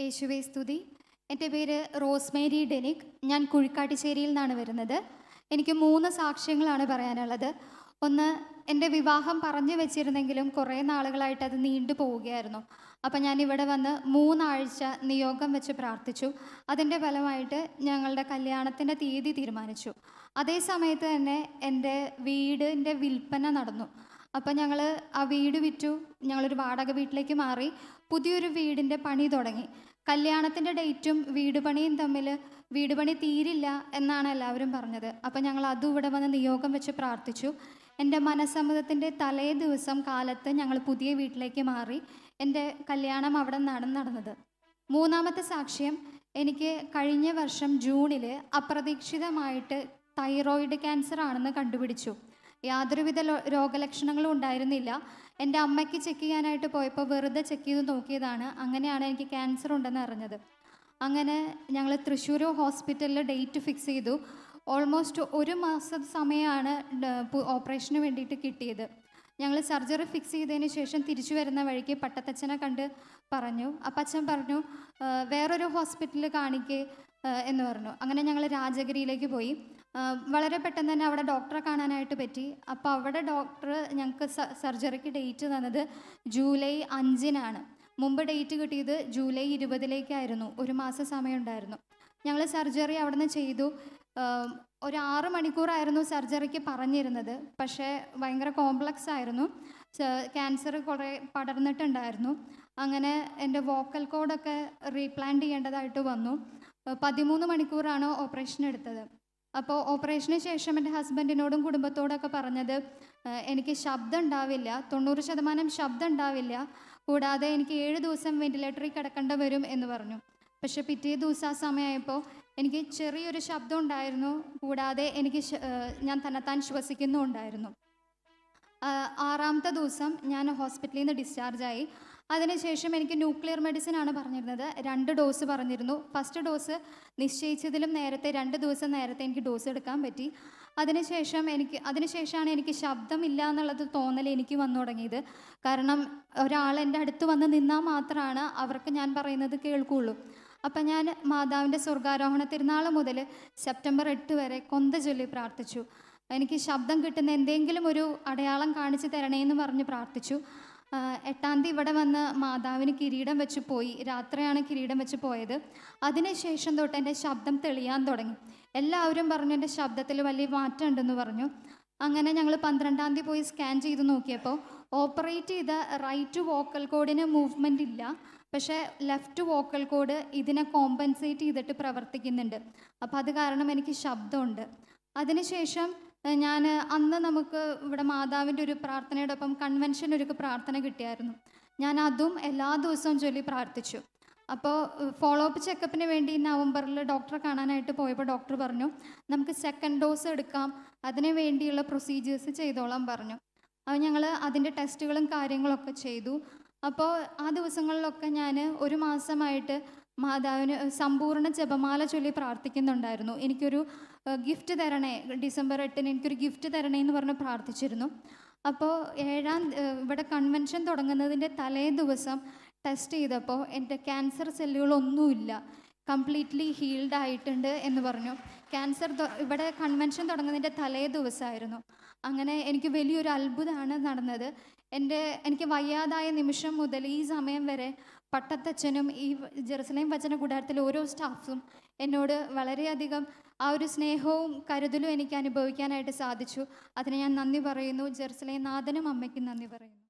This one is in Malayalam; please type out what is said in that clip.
യേശുവേ സ്തുതി. എൻ്റെ പേര് റോസ്മേരി ഡെനിക്. ഞാൻ കുഴിക്കാട്ടിശ്ശേരിയിൽ നിന്നാണ് വരുന്നത്. എനിക്ക് 3 സാക്ഷ്യങ്ങളാണ് പറയാനുള്ളത്. ഒന്ന്, എൻ്റെ വിവാഹം പറഞ്ഞു വെച്ചിരുന്നെങ്കിലും കുറേ നാളുകളായിട്ട് അത് നീണ്ടു പോവുകയായിരുന്നു. അപ്പം ഞാൻ ഇവിടെ വന്ന് 3 ആഴ്ച നിയോഗം വെച്ച് പ്രാർത്ഥിച്ചു. അതിൻ്റെ ഫലമായിട്ട് ഞങ്ങളുടെ കല്യാണത്തിൻ്റെ തീയതി തീരുമാനിച്ചു. അതേ സമയത്ത് തന്നെ എൻ്റെ വീടിൻ്റെ വിൽപ്പന നടന്നു. അപ്പം ഞങ്ങൾ ആ വീട് വിറ്റു. ഞങ്ങളൊരു വാടക വീട്ടിലേക്ക് മാറി. പുതിയൊരു വീടിൻ്റെ പണി തുടങ്ങി. കല്യാണത്തിൻ്റെ ഡേറ്റും വീട് പണിയും തമ്മിൽ വീട് പണി തീരില്ല എന്നാണ് എല്ലാവരും പറഞ്ഞത്. അപ്പം ഞങ്ങൾ അതും ഇവിടെ വന്ന് നിയോഗം വെച്ച് പ്രാർത്ഥിച്ചു. എൻ്റെ മനസ്സമ്മതത്തിൻ്റെ തലേ ദിവസം കാലത്ത് ഞങ്ങൾ പുതിയ വീട്ടിലേക്ക് മാറി. എൻ്റെ കല്യാണം അവിടെ നടന്നത്. മൂന്നാമത്തെ സാക്ഷ്യം, എനിക്ക് കഴിഞ്ഞ വർഷം ജൂണിൽ അപ്രതീക്ഷിതമായിട്ട് തൈറോയിഡ് ക്യാൻസർ ആണെന്ന് കണ്ടുപിടിച്ചു. യാതൊരുവിധ രോഗലക്ഷണങ്ങളും ഉണ്ടായിരുന്നില്ല. എൻ്റെ അമ്മയ്ക്ക് ചെക്ക് ചെയ്യാനായിട്ട് പോയപ്പോൾ വെറുതെ ചെക്ക് ചെയ്ത് നോക്കിയതാണ്. അങ്ങനെയാണ് എനിക്ക് ക്യാൻസർ ഉണ്ടെന്ന് അറിഞ്ഞത്. അങ്ങനെ ഞങ്ങൾ തൃശ്ശൂർ ഹോസ്പിറ്റലിൽ ഡേറ്റ് ഫിക്സ് ചെയ്തു. ഓൾമോസ്റ്റ് 1 മാസം സമയമാണ് ഓപ്പറേഷന് വേണ്ടിയിട്ട് കിട്ടിയത്. ഞങ്ങൾ സർജറി ഫിക്സ് ചെയ്തതിന് ശേഷം തിരിച്ചു വരുന്ന വഴിക്ക് പട്ടത്തച്ഛനെ കണ്ട് പറഞ്ഞു. അപ്പം അച്ഛൻ പറഞ്ഞു, വേറൊരു ഹോസ്പിറ്റലിൽ കാണിക്കേ എന്ന് പറഞ്ഞു. അങ്ങനെ ഞങ്ങൾ രാജഗിരിയിലേക്ക് പോയി. വളരെ പെട്ടെന്ന് തന്നെ അവിടെ ഡോക്ടറെ കാണാനായിട്ട് പറ്റി. അപ്പോൾ അവിടെ ഡോക്ടർ ഞങ്ങൾക്ക് സർജറിക്ക് ഡേറ്റ് തന്നത് ജൂലൈ 5-നാണ്. മുമ്പ് ഡേറ്റ് കിട്ടിയത് ജൂലൈ 20-ലേക്കായിരുന്നു. 1 മാസം സമയമുണ്ടായിരുന്നു. ഞങ്ങൾ സർജറി അവിടെ നിന്ന് ചെയ്തു. ഒരു 6 മണിക്കൂറായിരുന്നു സർജറിക്ക് പറഞ്ഞിരുന്നത്. പക്ഷേ ഭയങ്കര കോംപ്ലക്സ് ആയിരുന്നു. ക്യാൻസർ കുറേ പടർന്നിട്ടുണ്ടായിരുന്നു. അങ്ങനെ എൻ്റെ വോക്കൽ കോഡൊക്കെ റീപ്ലാന്റ് ചെയ്യേണ്ടതായിട്ട് വന്നു. 13 മണിക്കൂറാണ് ഓപ്പറേഷൻ എടുത്തത്. അപ്പോൾ ഓപ്പറേഷന് ശേഷം എൻ്റെ ഹസ്ബൻഡിനോടും കുടുംബത്തോടൊക്കെ പറഞ്ഞത്, എനിക്ക് ശബ്ദം ഉണ്ടാവില്ല, 90% ശബ്ദം ഉണ്ടാവില്ല, കൂടാതെ എനിക്ക് 7 ദിവസം വെന്റിലേറ്ററിൽ കിടക്കേണ്ടി വരും എന്ന് പറഞ്ഞു. പക്ഷെ പിറ്റേ ദിവസം ആ സമയമായപ്പോൾ എനിക്ക് ചെറിയൊരു ശബ്ദം ഉണ്ടായിരുന്നു. കൂടാതെ ഞാൻ തന്നെത്താൻ ശ്വസിക്കുന്നുണ്ടായിരുന്നു. 6-ാമത്തെ ദിവസം ഞാൻ ഹോസ്പിറ്റലിൽ നിന്ന് ഡിസ്ചാർജായി. അതിനുശേഷം എനിക്ക് ന്യൂക്ലിയർ മെഡിസിൻ ആണ് പറഞ്ഞിരുന്നത്. 2 ഡോസ് പറഞ്ഞിരുന്നു. ഫസ്റ്റ് ഡോസ് നിശ്ചയിച്ചതിലും നേരത്തെ 2 ദിവസം നേരത്തെ എനിക്ക് ഡോസ് എടുക്കാൻ പറ്റി. അതിനുശേഷമാണ് എനിക്ക് ശബ്ദമില്ല എന്നുള്ളത് തോന്നൽ എനിക്ക് വന്നു തുടങ്ങിയത്. കാരണം ഒരാൾ എൻ്റെ അടുത്ത് വന്ന് നിന്നാൽ മാത്രമാണ് അവർക്ക് ഞാൻ പറയുന്നത് കേൾക്കുകയുള്ളൂ. അപ്പം ഞാൻ മാതാവിൻ്റെ സ്വർഗാരോഹണ തിരുനാൾ മുതൽ സെപ്റ്റംബർ 8 വരെ കൊന്ത ചൊല്ലി പ്രാർത്ഥിച്ചു. എനിക്ക് ശബ്ദം കിട്ടുന്ന എന്തെങ്കിലും ഒരു അടയാളം കാണിച്ചു തരണേന്ന് പറഞ്ഞ് പ്രാർത്ഥിച്ചു. 8-ാം തീയതി ഇവിടെ വന്ന് മാതാവിന് കിരീടം വെച്ച് പോയി. രാത്രിയാണ് കിരീടം വെച്ച് പോയത്. അതിനുശേഷം തൊട്ട് എൻ്റെ ശബ്ദം തെളിയാൻ തുടങ്ങി. എല്ലാവരും പറഞ്ഞു എൻ്റെ ശബ്ദത്തിൽ വലിയ മാറ്റം ഉണ്ടെന്ന് പറഞ്ഞു. അങ്ങനെ ഞങ്ങൾ 12-ാം തീയതി പോയി സ്കാൻ ചെയ്ത് നോക്കിയപ്പോൾ ഓപ്പറേറ്റ് ചെയ്ത റൈറ്റ് വോക്കൽ കോഡിന് മൂവ്മെൻ്റ് ഇല്ല. പക്ഷേ ലെഫ്റ്റ് വോക്കൽ കോഡ് ഇതിനെ കോമ്പൻസേറ്റ് ചെയ്തിട്ട് പ്രവർത്തിക്കുന്നുണ്ട്. അപ്പോൾ അത് കാരണം എനിക്ക് ശബ്ദമുണ്ട്. അതിനുശേഷം അന്ന് നമുക്ക് ഇവിടെ മാതാവിൻ്റെ ഒരു പ്രാർത്ഥനയുടെ ഒപ്പം കൺവെൻഷൻ ഒരു പ്രാർത്ഥന കിട്ടിയായിരുന്നു. ഞാൻ അതും എല്ലാ ദിവസവും ചൊല്ലി പ്രാർത്ഥിച്ചു. അപ്പോൾ ഫോളോ അപ്പ് ചെക്കപ്പിന് വേണ്ടി നവംബറിൽ ഡോക്ടറെ കാണാനായിട്ട് പോയപ്പോൾ ഡോക്ടർ പറഞ്ഞു, നമുക്ക് 2nd ഡോസ് എടുക്കാം, അതിന് വേണ്ടിയുള്ള പ്രൊസീജിയേഴ്സ് ചെയ്തോളാം പറഞ്ഞു. അപ്പോൾ ഞങ്ങൾ അതിൻ്റെ ടെസ്റ്റുകളും കാര്യങ്ങളൊക്കെ ചെയ്തു. അപ്പോൾ ആ ദിവസങ്ങളിലൊക്കെ ഞാൻ 1 മാസമായിട്ട് മാതാവിന് സമ്പൂർണ്ണ ജപമാല ചൊല്ലി പ്രാർത്ഥിക്കുന്നുണ്ടായിരുന്നു. എനിക്കൊരു ഗിഫ്റ്റ് തരണേ, ഡിസംബർ 8-ന് എനിക്കൊരു ഗിഫ്റ്റ് തരണേ എന്ന് പറഞ്ഞ് പ്രാർത്ഥിച്ചിരുന്നു. അപ്പോൾ ഇവിടെ കൺവെൻഷൻ തുടങ്ങുന്നതിൻ്റെ തലേ ദിവസം ടെസ്റ്റ് ചെയ്തപ്പോൾ എൻ്റെ ക്യാൻസർ സെല്ലുകളൊന്നുമില്ല, കംപ്ലീറ്റ്ലി ഹീൽഡ് ആയിട്ടുണ്ട് എന്ന് പറഞ്ഞു. ഇവിടെ കൺവെൻഷൻ തുടങ്ങുന്നതിൻ്റെ തലേ ദിവസമായിരുന്നു. അങ്ങനെ എനിക്ക് വലിയൊരു അത്ഭുതമാണ് നടന്നത്. എനിക്ക് വയ്യാതായ നിമിഷം മുതൽ ഈ സമയം വരെ പട്ടത്തച്ഛനും ഈ ജെറുസലേം വചന കൂടാരത്തിലെ ഓരോ സ്റ്റാഫും എന്നോട് വളരെയധികം ആ ഒരു സ്നേഹവും കരുതലും എനിക്ക് അനുഭവിക്കാനായിട്ട് സാധിച്ചു. അതിന് ഞാൻ നന്ദി പറയുന്നു. ജെറുസലേം നാഥനും അമ്മയ്ക്കും നന്ദി പറയുന്നു.